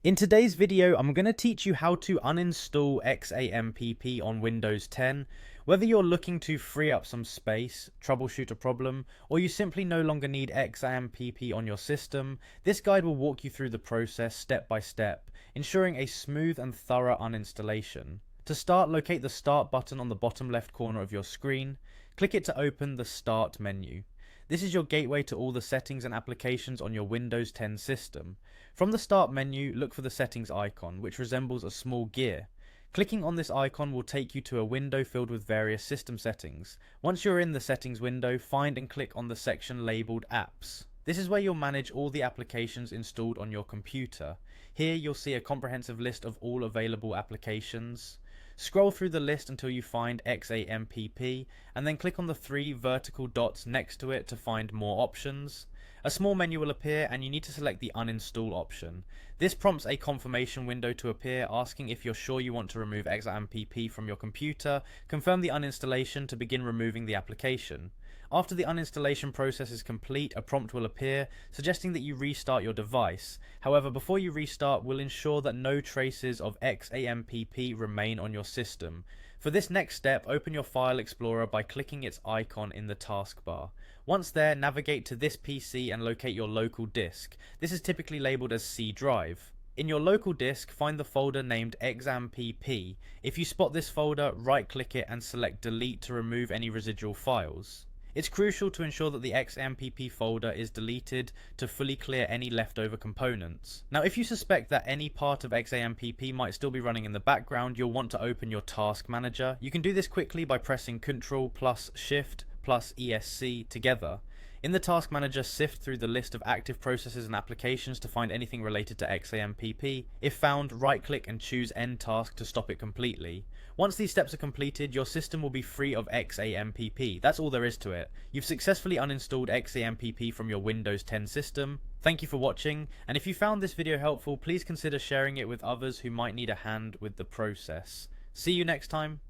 In today's video, I'm going to teach you how to uninstall Xampp on Windows 10. Whether you're looking to free up some space, troubleshoot a problem, or you simply no longer need Xampp on your system, this guide will walk you through the process step by step, ensuring a smooth and thorough uninstallation. To start, locate the Start button on the bottom left corner of your screen. Click it to open the Start menu. This is your gateway to all the settings and applications on your Windows 10 system. From the Start menu, look for the Settings icon, which resembles a small gear. Clicking on this icon will take you to a window filled with various system settings. Once you're in the Settings window, find and click on the section labelled Apps. This is where you'll manage all the applications installed on your computer. Here you'll see a comprehensive list of all available applications. Scroll through the list until you find Xampp, and then click on the three vertical dots next to it to find more options. A small menu will appear and you need to select the Uninstall option. This prompts a confirmation window to appear asking if you're sure you want to remove Xampp from your computer. Confirm the uninstallation to begin removing the application. After the uninstallation process is complete, a prompt will appear suggesting that you restart your device. However, before you restart, we'll ensure that no traces of Xampp remain on your system. For this next step, open your File Explorer by clicking its icon in the taskbar. Once there, navigate to this PC and locate your local disk. This is typically labelled as C drive. In your local disk, find the folder named Xampp. If you spot this folder, right-click it and select Delete to remove any residual files. It's crucial to ensure that the Xampp folder is deleted to fully clear any leftover components. Now, if you suspect that any part of Xampp might still be running in the background, you'll want to open your task manager. You can do this quickly by pressing Ctrl plus Shift plus ESC together. In the task manager, sift through the list of active processes and applications to find anything related to Xampp. If found, right-click and choose End Task to stop it completely. Once these steps are completed, your system will be free of Xampp. That's all there is to it. You've successfully uninstalled Xampp from your Windows 10 system. Thank you for watching, and if you found this video helpful, please consider sharing it with others who might need a hand with the process. See you next time.